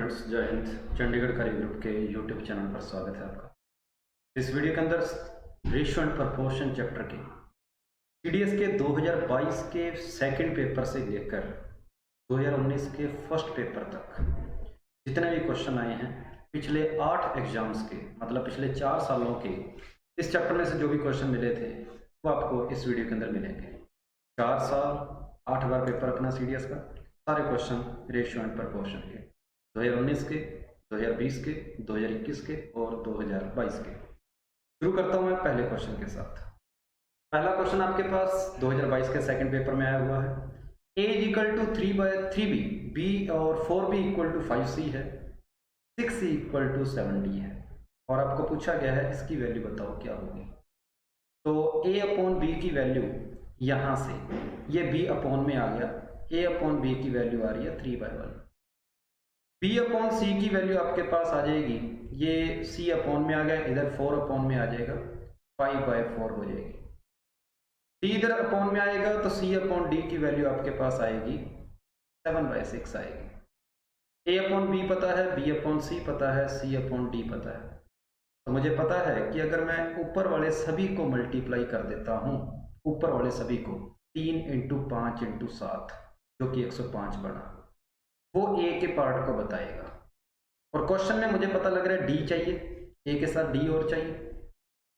Students, जय हिंद। चंडीगढ़ करी group के यूट्यूब चैनल पर स्वागत है आपका। इस वीडियो के अंदर रेशियो एंड प्रोपोर्शन चैप्टर के सीडीएस के 2022 के सेकंड पेपर से लेकर 2019 के फर्स्ट पेपर तक जितने भी क्वेश्चन आए हैं पिछले 8 एग्जाम्स के, मतलब पिछले 4 सालों के, इस चैप्टर में से जो भी क्वेश्चन मिले थे वो आपको इस वीडियो के अंदर मिलेंगे। 4 साल 8 बार पेपर अपना सीडीएस का, सारे क्वेश्चन रेशियो एंड प्रोपोर्शन के 2019 के, 2020 के, 2021 के और 2022 के। शुरू करता हूं मैं पहले क्वेश्चन के साथ। पहला क्वेश्चन आपके पास 2022 के सेकंड पेपर में आया हुआ है। a equal to 3/3b, b और 4b इक्वल टू 5c है, 6c इक्वल टू 7d है और आपको पूछा गया है इसकी वैल्यू बताओ क्या होगी। तो a अपॉन b की वैल्यू यहां से ये b अपॉन में आ गया, a अपॉन b की वैल्यू आ रही है 3/1। b अपॉन c की वैल्यू आपके पास आ जाएगी, ये c अपॉन में आ गया, इधर 4 अपॉन में आ जाएगा, 5/4 हो जाएगी। d इधर अपॉन में आएगा तो c अपॉन d की वैल्यू आपके पास आएगी 7/6 आएगी। a अपॉन b पता है, b अपॉन c पता है, c अपॉन d पता है। तो मुझे पता है कि अगर मैं ऊपर वाले सभी को मल्टीप्लाई कर देता हूं, ऊपर वाले सभी को 3 × 5 × 7 जो कि 105 बना, वो a के पार्ट को बताएगा। और क्वेश्चन में मुझे पता लग रहा है d चाहिए, a के साथ d और चाहिए।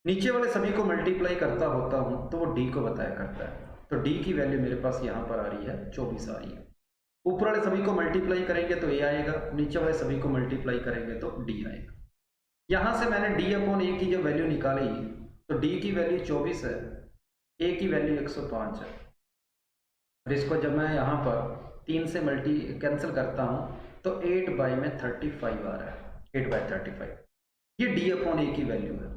नीचे वाले सभी को मल्टीप्लाई करता होता हूं तो वो d को बताया करता है। तो d की वैल्यू मेरे पास यहां पर आ रही है 24 आ रही है। ऊपर वाले सभी को मल्टीप्लाई करेंगे तो a आएगा, नीचे वाले सभी को मल्टीप्लाई करेंगे तो d आएगा। यहां से मैंने d अपॉन a की जब वैल्यू निकाली तो d की वैल्यू 24 है, a की वैल्यू 105 है। और इसको जब मैं यहाँ पर 3 से कैंसिल करता हूँ तो 8/35 आ रहा है, 8/35। ये d अपॉन a की वैल्यू है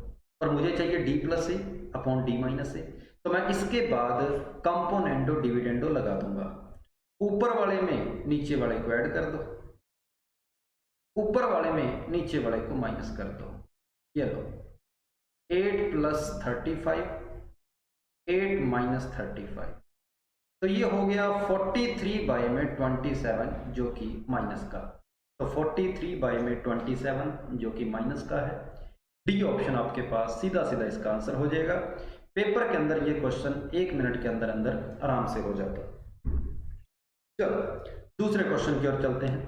और मुझे चाहिए d प्लस ए अपॉन d माइनस ए। तो मैं इसके बाद कंपोनेंडो डिविडेंडो लगा दूंगा। ऊपर वाले में नीचे वाले को ऐड कर दो, ऊपर वाले में नीचे वाले को माइनस कर दो। ये लो 8 + 35, 8 - 35, तो ये हो गया 43/27 जो कि माइनस का। तो 43/27 जो कि माइनस का है। डी ऑप्शन आपके पास सीधा सीधा इसका आंसर हो जाएगा। पेपर के अंदर ये क्वेश्चन 1 मिनट के अंदर अंदर आराम से हो जाता है। चलो दूसरे क्वेश्चन की ओर चलते हैं।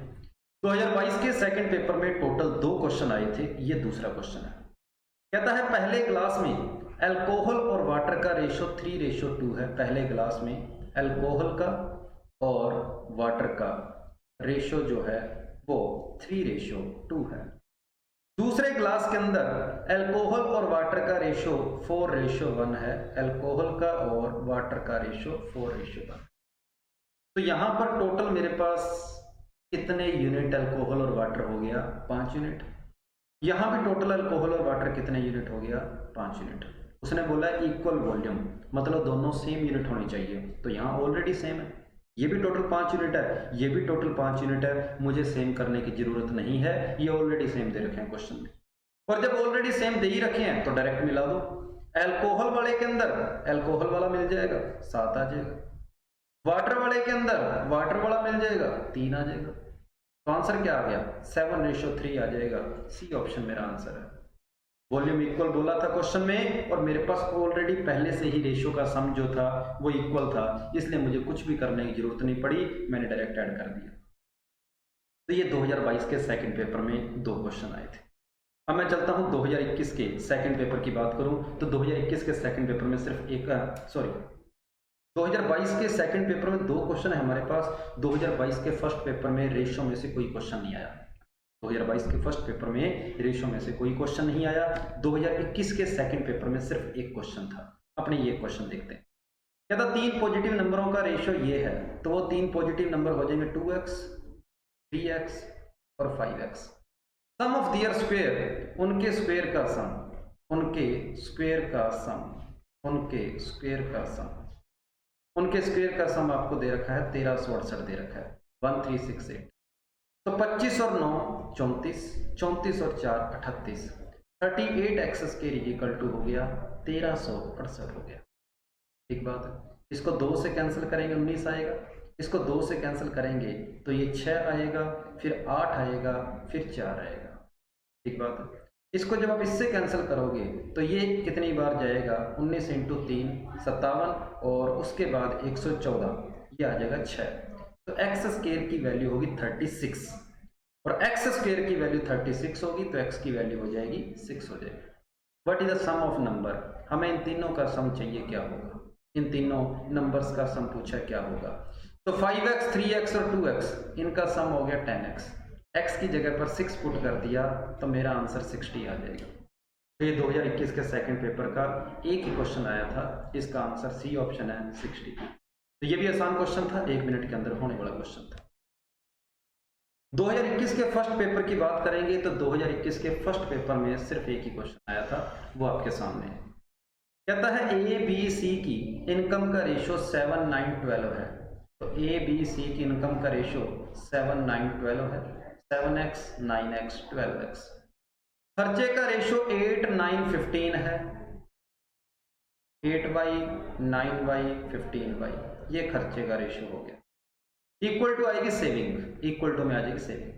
2022 के सेकंड पेपर में टोटल 2 क्वेश्चन आए थे। ये दूसरा क्वेश्चन है। कहता है पहले ग्लास में अल्कोहल और वाटर का रेशो 3:2 है। पहले ग्लास में अल्कोहल का और वाटर का रेशो जो है वो 3:2 है। दूसरे ग्लास के अंदर अल्कोहल और वाटर का रेशो 4:1 है। अल्कोहल का और वाटर का रेशो 4:1। तो यहां पर टोटल मेरे पास कितने यूनिट अल्कोहल और वाटर हो गया? 5 यूनिट। यहां भी टोटल अल्कोहल और वाटर कितने यूनिट हो गया? 5 यूनिट। उसने बोला इक्वल वॉल्यूम, मतलब दोनों सेम यूनिट होनी चाहिए। तो यहाँ ऑलरेडी सेम है, ये भी टोटल 5 यूनिट है, ये भी टोटल 5 यूनिट है। मुझे सेम करने की जरूरत नहीं है, ये ऑलरेडी सेम दे रखे हैं क्वेश्चन में। और जब ऑलरेडी सेम दे ही रखे हैं तो डायरेक्ट मिला दो। अल्कोहल वाले के अंदर अल्कोहल वाला मिल जाएगा, 7 आ जाएगा। वाटर वाले के अंदर वाटर वाला मिल जाएगा, 3 आ जाएगा। तो आंसर क्या आ गया? 7:3 आ जाएगा। सी ऑप्शन मेरा आंसर है। वॉल्यूम इक्वल बोला था क्वेश्चन में और मेरे पास ऑलरेडी पहले से ही रेशियो का सम जो था वो इक्वल था, इसलिए मुझे कुछ भी करने की जरूरत नहीं पड़ी, मैंने डायरेक्ट ऐड कर दिया। तो ये 2022 के सेकंड पेपर में 2 क्वेश्चन आए थे। अब मैं चलता हूं 2021 के सेकंड पेपर की बात करूं तो 2021 के सेकंड पेपर में सिर्फ 2022 के सेकंड पेपर में 2 क्वेश्चन है हमारे पास। 2022 के फर्स्ट पेपर में रेशियो में से कोई क्वेश्चन नहीं आया। 2022 के फर्स्ट पेपर में रेशियो में से कोई क्वेश्चन नहीं आया। 2021 के सेकंड पेपर में सिर्फ 1 क्वेश्चन था। अपने ये क्वेश्चन देखते हैं। कहता 3 पॉजिटिव नंबरों का रेशियो ये है, तो वो 3 पॉजिटिव नंबर हो जाएंगे 2x, 3x और 5x। Sum of their square, उनके स्क्वायर का सम, उनके स्क्वायर का सम, उनके स्क्वायर का सम, उनके स्क्वायर का सम आपको दे रखा है 1368 दे रखा है, 1368। तो 25 और 9 34, 34 और 4 38, 38x² = हो गया 1368 हो गया। ठीक बात है। इसको 2 से कैंसिल करेंगे 19 आएगा, इसको 2 से कैंसिल करेंगे तो ये 6 आएगा, फिर 8 आएगा, फिर 4 आएगा। ठीक बात है। इसको जब आप इससे कैंसिल करोगे तो ये कितनी बार जाएगा, 19 इंटू 3 57, और उसके बाद 114, ये आ जाएगा 6। तो एक्स स्क्वायर की वैल्यू होगी 36, और एक्स स्क्वायर की वैल्यू 36 होगी तो एक्स की वैल्यू हो जाएगी 6 हो जाएगी। What is the sum of number, हमें इन तीनों का सम चाहिए, क्या होगा, इन तीनों नंबर्स का सम पूछा क्या होगा। तो 5x 3x और 2x इनका सम हो गया 10x, x की जगह पर 6 पुट कर दिया तो मेरा आंसर 60 आ जाएगा। तो ये 2021 के सेकंड पेपर का एक ही क्वेश्चन आया था, इसका आंसर सी ऑप्शन है 60। तो ये भी आसान क्वेश्चन था, 1 मिनट के अंदर होने वाला क्वेश्चन था। 2021 के फर्स्ट पेपर की बात करेंगे तो 2021 के फर्स्ट पेपर में सिर्फ एक ही क्वेश्चन आया था, वो आपके सामने है। कहता है ए बी सी की इनकम का रेशियो 7 9 12 है। तो ए बी सी की इनकम का रेशियो 7 9 12 है, 7x 9x 12x। खर्चे का रेशियो 8 9 15 है, 8y 9y 15y, ये खर्चे का रेशियो हो गया। इक्वल टू आएगी सेविंग, इक्वल टू में आ जाएगी सेविंग।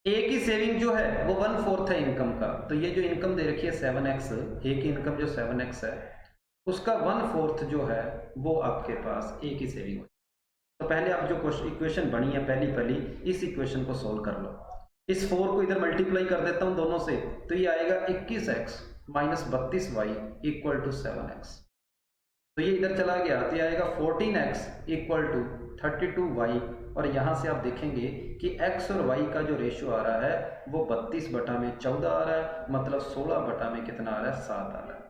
ए की सेविंग जो है वो 1/4 है इनकम का, तो ये जो इनकम दे रखी है 7x, ए की इनकम जो 7x है उसका 1/4 जो है वो आपके पास ए की सेविंग हो। तो पहले आप जो इक्वेशन बनी है पहली इस इक्वेशन को सोल्व कर लो। इस 4 को इधर मल्टीप्लाई कर देता हूं दोनों से, तो ये आएगा 21x minus 32y equal to 7x। तो ये इधर चला गया तो ये आएगा 14x इक्वल टू 32y, और यहां से आप देखेंगे कि x और y का जो रेशियो आ रहा है वो 32/14 आ रहा है, मतलब 16 में कितना आ रहा है, 7 आ रहा है,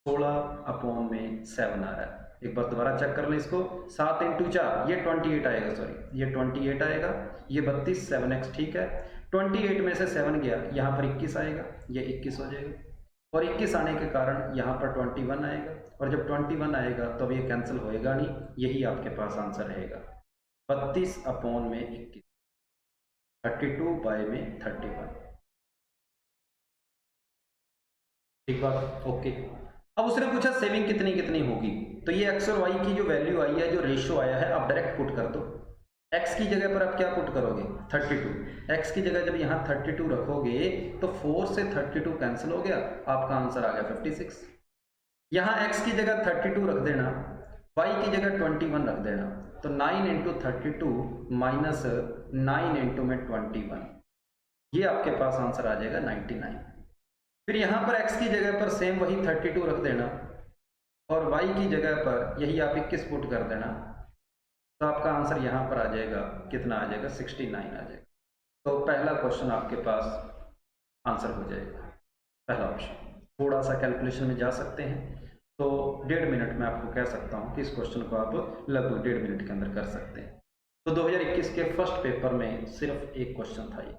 16/7 आ रहा है। एक बार दोबारा चेक कर लें इसको, 7 इंटू 4 ये 28 आएगा, सॉरी ये 28 आएगा, ये 32 7x ठीक है, 28 में से 7 गया यहाँ पर 21 आएगा, ये 21 हो जाएगा, और 21 आने के कारण यहाँ पर 21 आएगा, और जब 21 आएगा तो अब ये कैंसिल होएगा नहीं, यही आपके पास आंसर रहेगा 32/21, 32/31। ठीक बात, ओके। अब उसने पूछा सेविंग कितनी कितनी होगी, तो ये एक्स और वाई की जो वैल्यू आई है, जो रेशियो आया है, आप डायरेक्ट पुट कर दो। x की जगह पर आप क्या पुट करोगे, 32। x की जगह जब यहाँ 32 रखोगे तो 4 से 32 कैंसिल हो गया, आपका आंसर आ गया 56। यहाँ x की जगह 32 रख देना, y की जगह 21 रख देना, तो 9 इंटू 32 माइनस 9 इंटू में 21, ये आपके पास आंसर आ जाएगा 99। फिर यहाँ पर x की जगह पर सेम वही 32 रख देना, और y की जगह पर यही आप 21 पुट कर देना, तो आपका आंसर यहाँ पर आ जाएगा, कितना आ जाएगा, 69 आ जाएगा। तो पहला क्वेश्चन आपके पास आंसर हो जाएगा, पहला ऑप्शन। थोड़ा सा कैलकुलेशन में जा सकते हैं, तो 1.5 मिनट में आपको कह सकता हूँ कि इस क्वेश्चन को आप लगभग 1.5 मिनट के अंदर कर सकते हैं। तो 2021 के फर्स्ट पेपर में सिर्फ एक क्वेश्चन था ये।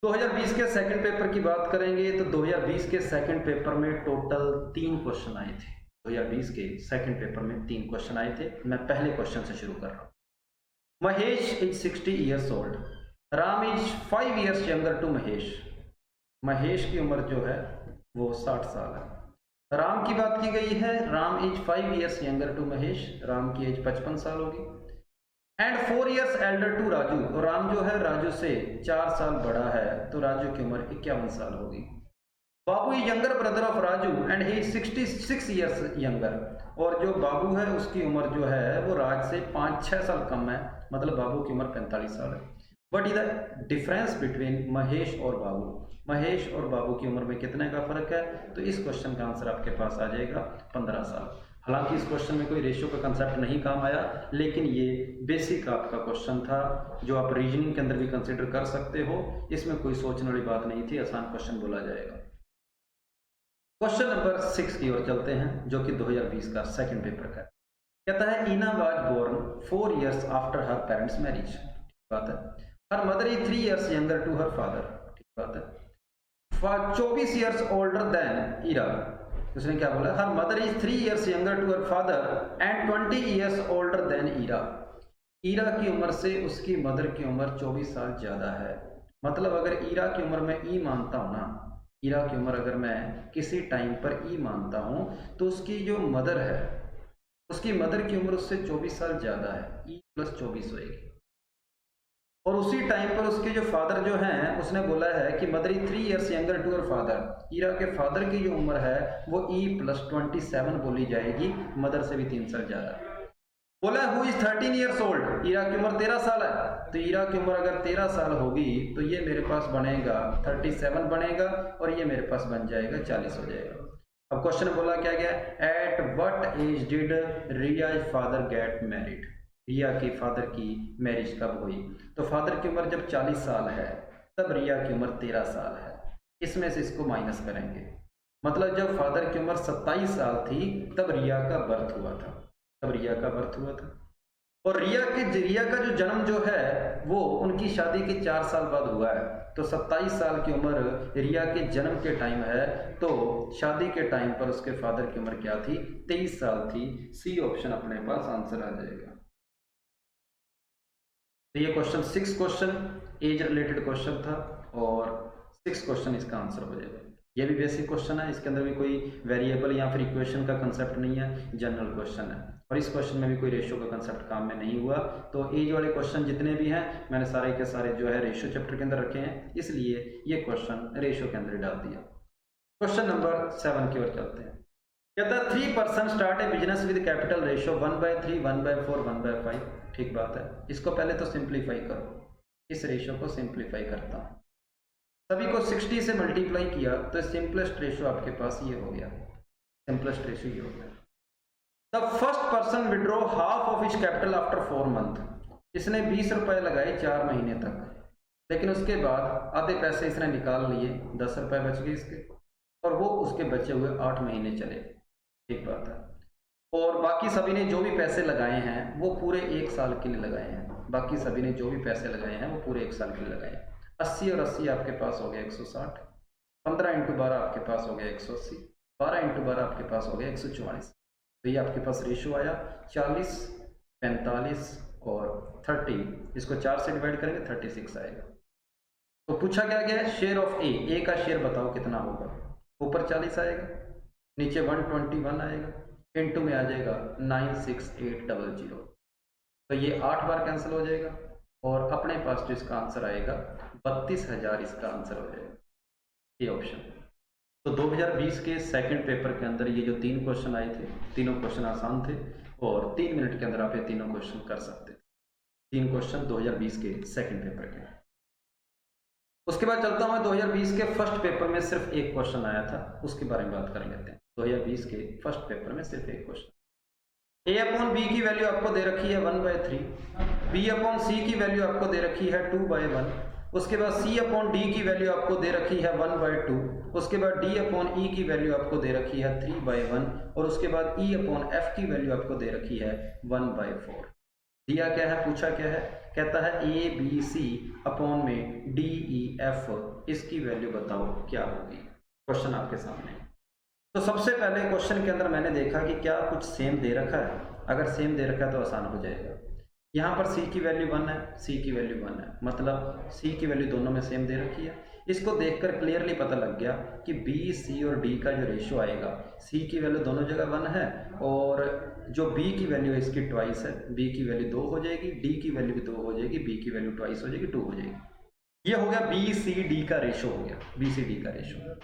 2020 के सेकंड पेपर की बात करेंगे तो 2020 के सेकंड पेपर में टोटल 3 क्वेश्चन आए थे। 2020 के सेकंड पेपर में 3 क्वेश्चन आए थे। मैं पहले क्वेश्चन से शुरू कर रहा हूँ। Mahesh is 60 years old, Ram is 5 years younger to Mahesh. Mahesh की उम्र जो है वो 60 साल है। राम की बात की गई है, Ram is 5 years younger to Mahesh, Ram की एज 55 साल होगी। And 4 years elder to Raju, और राम जो है राजू से 4 साल बड़ा है, तो राजू की उम्र 51 साल होगी। Babu is younger brother of Raju and he 66 years younger, और जो बाबू है उसकी उम्र जो है वो राज से 5-6 साल कम है, मतलब बाबू की उम्र 45 साल है। What is the difference between Mahesh और बाबू, महेश और बाबू की उम्र में कितने का फर्क है, तो इस क्वेश्चन का आंसर आपके पास आ जाएगा 15 साल। हालांकि इस क्वेश्चन में कोई रेशियो का कंसेप्ट नहीं काम आया, लेकिन ये बेसिक आपका क्वेश्चन था जो आप रीजनिंग के अंदर भी कंसिडर कर सकते हो, इसमें कोई सोचने वाली बात नहीं थी, आसान क्वेश्चन बोला जाएगा। क्वेश्चन नंबर 6 की ओर चलते हैं, जो कि 2020 का सेकंड पेपर का है। कहता है Ina was born 4 years after her parents marriage, ठीक बात है। Her mother is 3 years younger to her father, ठीक बात है। 24 ईयर्स ओल्डर देन ईरा, उसने क्या बोला, her mother is 3 years younger to her father and 20 years older than Ira. Ira की उम्र से उसकी मदर की उम्र 24 साल ज्यादा है। मतलब अगर ईरा की उम्र में ई मानता हूं ना, ईरा की उम्र अगर मैं किसी टाइम पर ई मानता हूं, तो उसकी जो मदर है उसकी मदर की उम्र उससे 24 साल ज़्यादा है, ई प्लस 24 होएगी। और उसी टाइम पर उसके जो फादर जो हैं उसने बोला है कि mother is 3 years younger to your father, Ira के फादर की जो उम्र है वो ई प्लस 27 बोली जाएगी, मदर से भी 3 साल ज़्यादा। बोला who is 13 years old, Ira की उम्र 13 साल है, तो ईरा की उम्र अगर 13 साल होगी तो ये मेरे पास बनेगा 37 बनेगा और ये मेरे पास बन जाएगा 40 हो जाएगा। अब क्वेश्चन बोला क्या गया, at what age did Riya's father get married, Riya के फादर की मैरिज कब हुई, तो फादर की उम्र जब 40 साल है तब रिया की उम्र 13 साल है, इसमें से इसको माइनस करेंगे, मतलब जब फादर की उम्र 27 साल थी तब रिया का बर्थ हुआ था, तब रिया का बर्थ हुआ था। और रिया का जो जन्म जो है वो उनकी शादी के 4 साल बाद हुआ है, तो 27 साल की उम्र रिया के जन्म के टाइम है, तो शादी के टाइम पर उसके फादर की उम्र क्या थी, 23 साल थी। सी ऑप्शन अपने पास आंसर आ जाएगा। तो ये question 6 question age related question था और 6 क्वेश्चन इसका आंसर हो जाएगा। ये भी बेसिक क्वेश्चन है, इसके अंदर भी कोई वेरिएबल या फिर इक्वेशन का कंसेप्ट नहीं है, जनरल क्वेश्चन है और इस क्वेश्चन में भी कोई रेशियो का कंसेप्ट काम में नहीं हुआ। तो एज वाले क्वेश्चन जितने भी हैं मैंने सारे के सारे जो है रेशियो चैप्टर के अंदर रखे हैं, इसलिए ये क्वेश्चन रेशियो के अंदर डाल दिया। क्वेश्चन नंबर 7 की ओर चलते हैं। कहता है 3 person start A business with capital ratio 1/3, 1/4, 1/5। ठीक बात है, इसको पहले तो सिंप्लीफाई करो, इस रेशियो को सिंप्लीफाई करता हूं, सभी को 60 से मल्टीप्लाई किया तो सिंपलेस्ट रेशियो आपके पास ये हो गया, सिंपलेस्ट रेशियो ये हो गया। The first person withdraw half of his capital after 4 month, इसने 20 रुपए लगाए 4 महीने तक, लेकिन उसके बाद आधे पैसे इसने निकाल लिए, 10 रुपए बच गए इसके और वो उसके बचे हुए 8 महीने चले। ठीक बात है, और बाकी सभी ने जो भी पैसे लगाए हैं वो पूरे 1 साल के लिए लगाए हैं, बाकी सभी ने जो भी पैसे लगाए हैं वो पूरे 1 साल के लिए लगाए हैं। 80 और 80 आपके पास हो गया 160, 15 इंटू 12 आपके पास हो गया 180, 12 इंटू 12 आपके पास हो गया 144। तो ये आपके पास रेशियो आया 40, 45 और 30, इसको 4 से डिवाइड करेंगे 36 आएगा। तो पूछा क्या गया है, शेयर ऑफ ए का शेयर बताओ कितना होगा, ऊपर 40 आएगा, नीचे 121 आएगा, इनटू में आ जाएगा 96800, तो ये 8 बार कैंसिल हो जाएगा और अपने पास जो इसका आंसर आएगा 32,000 इसका आंसर हो जाएगा, ये ऑप्शन। तो 2020 के सेकंड पेपर के अंदर ये जो 3 क्वेश्चन आए थे, तीनों क्वेश्चन आसान थे और 3 मिनट के अंदर आप ये तीनों क्वेश्चन कर सकते थे, 3 क्वेश्चन 2020 के सेकंड पेपर के। उसके बाद चलता हूँ 2020 के फर्स्ट पेपर में सिर्फ एक क्वेश्चन आया था, उसके बारे में बात कर लेते हैं। 2020 के फर्स्ट पेपर में सिर्फ एक क्वेश्चन, ए अपॉन बी की वैल्यू आपको दे रखी है 1/3, बी अपॉन सी की वैल्यू आपको दे रखी है 2/1, उसके बाद सी अपॉन डी की वैल्यू आपको दे रखी है 1/2, उसके बाद डी अपॉन ई की वैल्यू आपको दे रखी है 3/1 और उसके बाद ई अपॉन एफ की वैल्यू आपको दे रखी है 1/4। दिया क्या है, पूछा क्या है, कहता है ए बी सी अपॉन में डी ई एफ, इसकी वैल्यू बताओ क्या होगी। क्वेश्चन आपके सामने। तो सबसे पहले क्वेश्चन के अंदर मैंने देखा कि क्या कुछ सेम दे रखा है, अगर सेम दे रखा है तो आसान हो जाएगा। यहाँ पर सी की वैल्यू 1 है, सी की वैल्यू 1 है, मतलब सी की वैल्यू दोनों में सेम दे रखी है। इसको देखकर क्लियरली पता लग गया कि बी सी और डी का जो रेशियो आएगा, सी की वैल्यू दोनों जगह 1 है और जो बी की वैल्यू है इसकी ट्वाइस है, बी की वैल्यू 2 हो जाएगी, डी की वैल्यू भी 2 हो जाएगी, बी की वैल्यू ट्वाइस हो जाएगी, 2 हो जाएगी। ये हो गया बी सी डी का रेशियो, हो गया बी सी डी का रेशियो।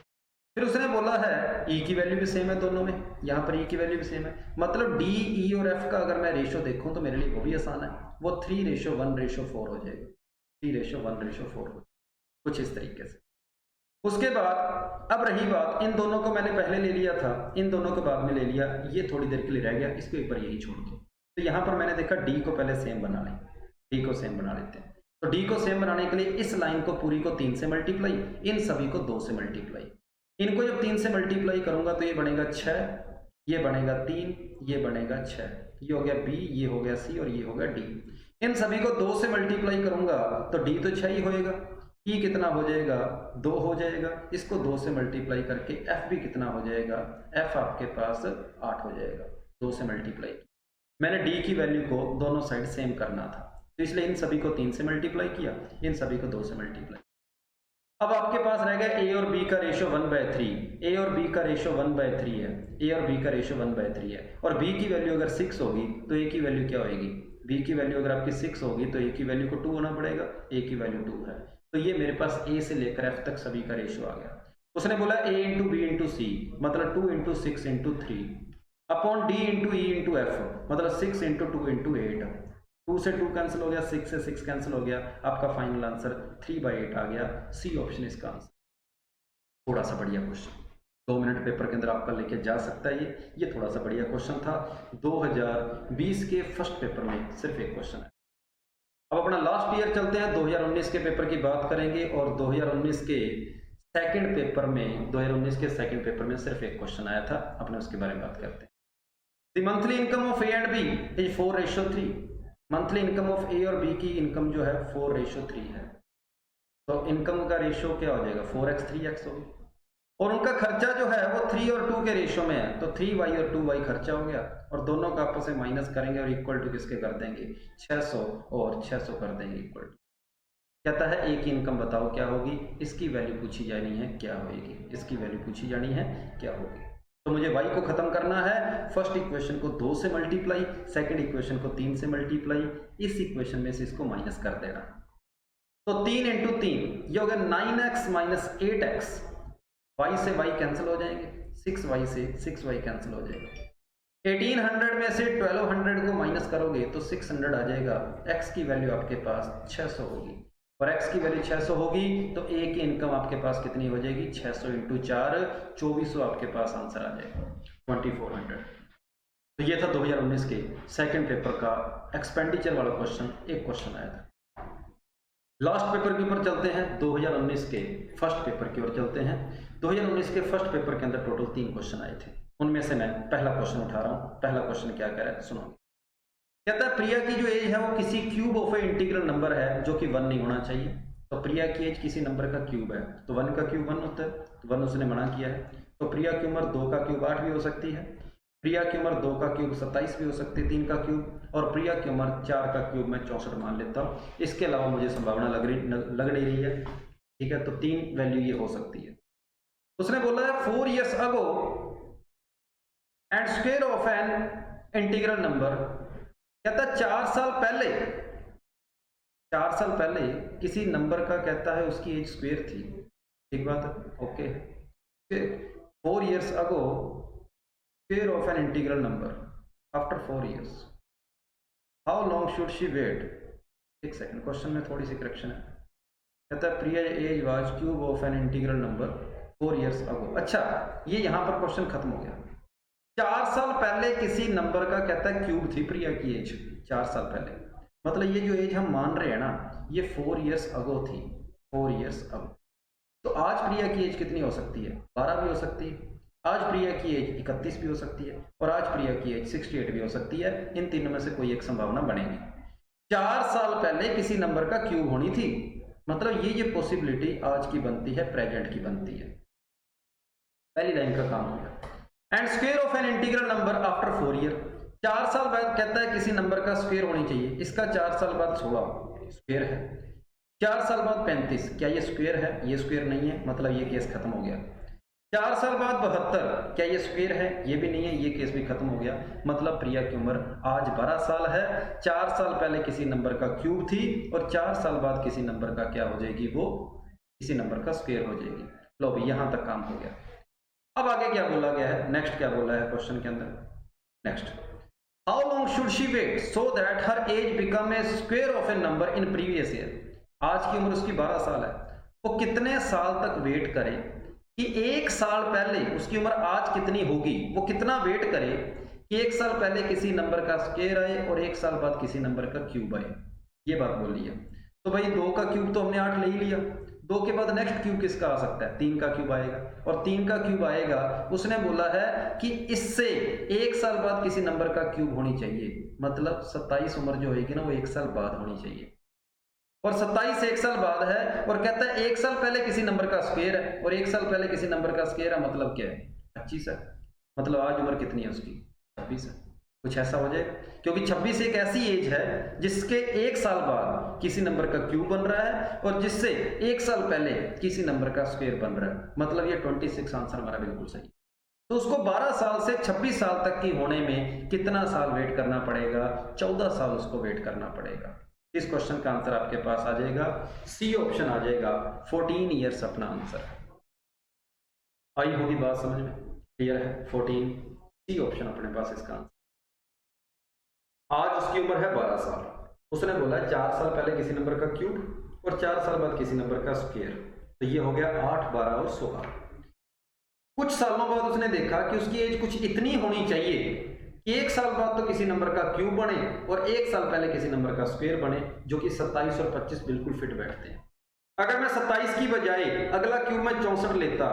फिर उसने बोला है ई की वैल्यू भी सेम है दोनों में, यहाँ पर ई की वैल्यू भी सेम है, मतलब डी ई और एफ का अगर मैं रेशियो देखूँ तो मेरे लिए वो भी आसान है, वो 3:1:4 हो जाएगा, 3:1:4 हो, कुछ इस तरीके से। उसके बाद अब रही बात, इन दोनों को मैंने पहले ले लिया था, इन दोनों को बाद में ले लिया, ये थोड़ी देर के लिए रह गया, इसको एक बार यही छोड़ दो। तो यहाँ पर मैंने देखा डी को पहले सेम बना लें, डी को सेम बना लेते हैं। तो डी को सेम बनाने के लिए इस लाइन को पूरी को 3 से मल्टीप्लाई, इन सभी को 2 से मल्टीप्लाई। इनको जब 3 से मल्टीप्लाई करूंगा तो ये बनेगा 6, ये बनेगा 3, ये बनेगा 6, ये हो गया बी, ये हो गया सी और ये हो गया डी। इन सभी को 2 से मल्टीप्लाई करूंगा तो डी तो 6 ही होएगा, ई कितना हो जाएगा 2 हो जाएगा, इसको 2 से मल्टीप्लाई करके एफ भी कितना हो जाएगा, एफ आपके पास 8 हो जाएगा, 2 से मल्टीप्लाई। मैंने डी की वैल्यू को दोनों साइड सेम करना था, तो इसलिए इन सभी को 3 से मल्टीप्लाई किया, इन सभी को 2 से मल्टीप्लाई। अब आपके पास रह गया ए और बी का रेशियो 1/3, ए और बी का रेशियो 1/3 है, ए और बी का रेशियो 1/3 है, और बी की वैल्यू अगर 6 होगी तो ए की वैल्यू क्या होगी, बी की वैल्यू अगर आपकी 6 होगी तो ए की वैल्यू को 2 होना पड़ेगा, ए की वैल्यू 2 है। तो ये मेरे पास ए से लेकर एफ तक सभी का रेशियो आ गया। उसने बोला a इंटू बी इंटू सी मतलब 2 into 6 into 3 upon D into E into F मतलब 6 इंटू 2 इंटू 8। 2 से 2 कैंसिल हो गया, 6 से 6 कैंसिल हो गया, आपका फाइनल आंसर 3/8 आ गया। सी ऑप्शन इसका आंसर। थोड़ा सा बढ़िया क्वेश्चन 2 मिनट पेपर के अंदर आपका लेके जा सकता है। ये थोड़ा सा बढ़िया क्वेश्चन था। 2020 के फर्स्ट पेपर में सिर्फ एक क्वेश्चन है। अब अपना लास्ट ईयर चलते हैं, 2019 के पेपर की बात करेंगे, और 2019 के सेकंड पेपर में 2019 के सेकंड पेपर में सिर्फ एक क्वेश्चन आया था, अपने उसके बारे में बात करते हैं। The monthly income of A and B is 4:3। Monthly income of A और बी की इनकम जो है 4:3 है। तो इनकम का रेशियो क्या हो जाएगा, 4x 3x होगी, और उनका खर्चा जो है वो 3 और 2 के रेशियो में है, तो 3y और 2y खर्चा हो गया, और दोनों का आपस में माइनस करेंगे और इक्वल टू किसके कर देंगे, 600 और 600 कर देंगे इक्वल टू। कहता है ए की इनकम बताओ क्या होगी, इसकी वैल्यू पूछी जानी है क्या होगी, इसकी वैल्यू पूछी जानी है क्या होगी। तो मुझे y को खत्म करना है, फर्स्ट इक्वेशन को 2 से मल्टीप्लाई, सेकंड इक्वेशन को 3 से मल्टीप्लाई, इस इक्वेशन में से इसको माइनस कर देना। तो 3 इंटू 3 ये हो गया 9x माइनस 8x, y से y कैंसिल हो जाएंगे, 6y से 6y कैंसिल हो जाएगा। 1800 में से 1200 को माइनस करोगे तो 600 आ जाएगा। x की वैल्यू आपके पास 600 होगी, और x की वैल्यू 600 होगी तो a की इनकम आपके पास कितनी हो जाएगी, 600 इंटू 4 2400 आपके पास आंसर आ जाएगा 2400। तो ये था 2019 के सेकंड पेपर का एक्सपेंडिचर वाला क्वेश्चन, एक क्वेश्चन आया था। लास्ट पेपर के ऊपर चलते हैं, 2019 के फर्स्ट पेपर की ओर चलते हैं। 2019 के फर्स्ट पेपर के अंदर टोटल 3 क्वेश्चन आए थे, उनमें से मैं पहला क्वेश्चन उठा रहा हूं। पहला क्वेश्चन क्या कह रहा है सुनो। कहता है प्रिया की जो एज है वो किसी cube of A integral number है जो कि 1 नहीं होना चाहिए। तो प्रिया की एज किसी नंबर का क्यूब है, तो 1 का क्यूब 1 होता है, तो 1 उसने मना किया है। तो प्रिया की उम्र 2 का क्यूब 8 भी हो सकती है, प्रिया की उम्र 2 का क्यूब 27 भी हो सकती है, 3 का क्यूब, और प्रिया की उम्र 4 का क्यूब मैं 64 मान लेता हूँ। इसके अलावा मुझे संभावना लग नहीं रही है, ठीक है। तो 3 वैल्यू ये हो सकती है। उसने बोला है 4 years ago and square of an integral number. कहता है 4 साल पहले किसी नंबर का कहता है उसकी एज स्क्वायर थी, ठीक बात है, okay. 4 years ago square of an integral number after 4 years, how long should she wait. एक सेकंड, क्वेश्चन में थोड़ी सी करेक्शन है। कहता है Priya age was cube of an integral number 4 years ago। अच्छा, ये यहां पर क्वेश्चन खत्म हो गया। 4 साल पहले किसी नंबर का कहता है क्यूब थी प्रिया की एज, 4 साल पहले, मतलब ये जो एज हम मान रहे हैं ना, ये 4 years ago थी, 4 years ago। तो आज प्रिया की एज कितनी हो सकती है, 12 भी हो सकती है, आज प्रिया की एज 31 भी हो सकती है, और आज प्रिया की एज 68 भी हो सकती है। इन तीनों में से कोई एक संभावना बनेगी। 4 साल पहले किसी नंबर का क्यूब होनी थी, मतलब ये पॉसिबिलिटी आज की बनती है, प्रेजेंट की बनती है। पहली लाइन का काम हो गया। And square of an integral number after 4 year, 4 साल बाद कहता है किसी नंबर का स्क्वायर होनी चाहिए, इसका 4 साल बाद 16 स्क्वायर है, 4 साल बाद 35, क्या ये स्क्वायर है, ये स्क्वायर नहीं है, मतलब ये केस खत्म हो गया। 4 साल बाद 72, क्या ये स्क्वायर है, ये भी नहीं है, ये केस भी खत्म हो गया। मतलब प्रिया की उम्र आज 12 साल है, 4 साल पहले किसी नंबर का क्यूब थी, और 4 साल बाद किसी नंबर का क्या हो जाएगी, वो किसी नंबर का स्क्वायर हो जाएगी। लो भाई, यहां तक काम हो गया। अब आगे क्या बोला गया है, नेक्स्ट क्या बोला है क्वेश्चन के अंदर, next, how long should she wait so that her age become a square of a number in previous year. आज की उम्र उसकी 12 साल है, वो कितने साल तक वेट करे कि 1 साल पहले उसकी उम्र आज कितनी होगी, वो कितना वेट करे कि 1 साल पहले किसी नंबर का स्क्वायर आए और 1 साल बाद किसी नंबर का क्यूब आए। ये बात बोल रही है। तो भाई 2 का क्यूब तो हमने 8 ले ही लिया, 2 के बाद नेक्स्ट क्यूब किसका आ सकता है, 3 का क्यूब आएगा, और 3 का क्यूब आएगा। उसने बोला है कि इससे 1 साल बाद किसी नंबर का क्यूब होनी चाहिए, मतलब 27 उम्र जो होगी ना वो 1 साल बाद होनी चाहिए, और 27 1 साल बाद है। और कहता है 1 साल पहले किसी नंबर का स्क्वायर है, और 1 साल पहले किसी नंबर का स्क्वायर है, मतलब क्या है, 25 है। मतलब आज उम्र कितनी है उसकी, 26 है। कुछ ऐसा हो जाएगा, क्योंकि 26 एक ऐसी एज है जिसके 1 साल बाद किसी नंबर का क्यूब बन रहा है और जिससे 1 साल पहले किसी नंबर का स्क्वायर बन रहा है, मतलब ये 26 आंसर हमारा बिल्कुल सही। तो उसको 12 साल से 26 साल तक की होने में कितना साल वेट करना पड़ेगा? 14 साल उसको वेट करना पड़ेगा। इस क्वेश्चन का आंसर आपके पास आ जाएगा सी ऑप्शन आ जाएगा, 14 ईयर्स अपना आंसर। आई होगी बात समझ में, क्लियर है? 14 सी ऑप्शन अपने पास इसका आंसर। आज उसकी उम्र है 12 साल। उसने बोला 4 साल पहले किसी नंबर का क्यूब और 4 साल बाद किसी नंबर का स्क्वायर, तो ये हो गया 8, 12 और 16। कुछ सालों बाद उसने देखा कि उसकी एज कुछ इतनी होनी चाहिए कि 1 साल बाद तो किसी नंबर का क्यूब बने और 1 साल पहले किसी नंबर का स्क्वायर बने, जो कि 27 और 25 बिल्कुल फिट बैठते हैं। अगर मैं 27 की बजाय अगला क्यूब में 64 लेता,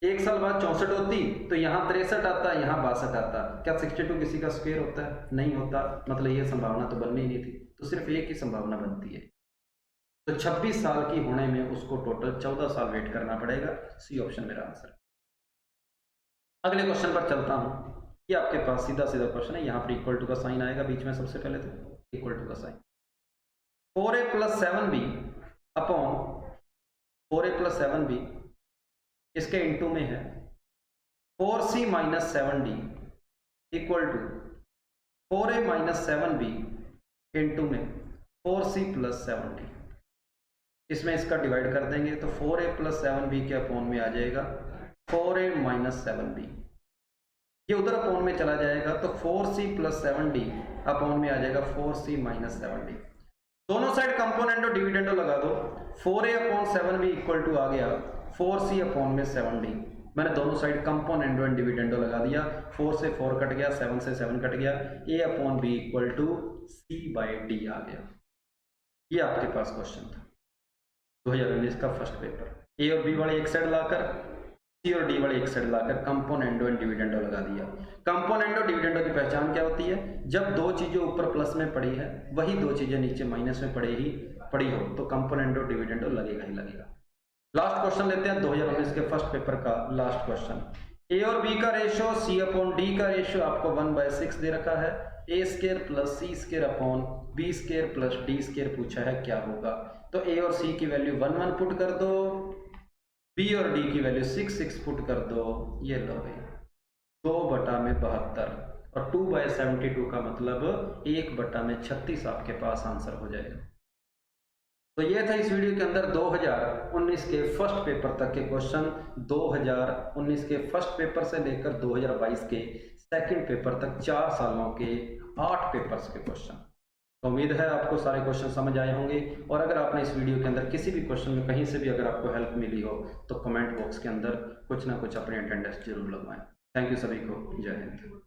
1 साल बाद 64 होती तो यहाँ 63 आता, यहाँ 62 आता। क्या 62 किसी का स्क्वायर होता है? नहीं होता, मतलब ये संभावना तो बननी नहीं थी, तो सिर्फ एक ही संभावना बनती है। तो 26 साल की होने में उसको टोटल 14 साल वेट करना पड़ेगा। सी ऑप्शन मेरा आंसर। अगले क्वेश्चन पर चलता हूं। ये आपके पास सीधा सीधा क्वेश्चन है, यहाँ पर इक्वल टू का साइन आएगा बीच में, सबसे पहले तो इक्वल टू का sign. 4a + 7b upon 4a + 7b इसके इंटू में है 4c - 7d equal to 4a - 7b into में 4c + 7d। इसमें इसका डिवाइड कर देंगे तो 4a + 7b के अपॉन में आ जाएगा 4a - 7b। ये उधर अपॉन में चला जाएगा तो 4c + 7d अपॉन में आ जाएगा 4c - 7d। दोनों साइड कंपोनेंट और डिविडेंडो लगा दो। 4a / 7b इक्वल टू आ गया 4c / 7d। मैंने दोनों साइड कंपोनेंट और डिविडेंडो लगा दिया। 4 से 4 कट गया, 7 से 7 कट गया, a/b इक्वल टू c/d आ गया। ये आपके पास क्वेश्चन था 2019 का फर्स्ट पेपर। ए और बी वाले एक साइड लाकर, सी और डी वाले एक side locker componendo and dividendo लगा दिया। कंपोनेंडो डिविडेंडो की पहचान क्या होती है? जब दो चीजें ऊपर प्लस में पड़ी है वही दो चीजें नीचे माइनस में पड़ी हो तो कंपोनेंडो डिविडेंडो लगेगा ही लगेगा। लास्ट क्वेश्चन लेते हैं 2019 के फर्स्ट पेपर का लास्ट क्वेश्चन। ए और बी का रेशियो c/d का रेशियो आपको 1/6 दे रखा है। a² + c² upon b² + d² पूछा है क्या होगा। तो a और c की वैल्यू 1 1 पुट कर दो, b और d की वैल्यू 6 6 पुट कर दो। ये लो भाई 2/72 और 2/72 का मतलब 1/36 आपके पास आंसर हो जाएगा। तो ये था इस वीडियो के अंदर 2019 के फर्स्ट पेपर तक के क्वेश्चन। 2019 के फर्स्ट पेपर से लेकर 2022 के सेकंड पेपर तक 4 सालों के 8 पेपर्स के क्वेश्चन। तो उम्मीद है आपको सारे क्वेश्चन समझ आए होंगे, और अगर आपने इस वीडियो के अंदर किसी भी क्वेश्चन में कहीं से भी अगर आपको हेल्प मिली हो तो कमेंट बॉक्स के अंदर कुछ ना कुछ अपनी अटेंडेंस जरूर लगवाएं। थैंक यू सभी को, जय हिंद।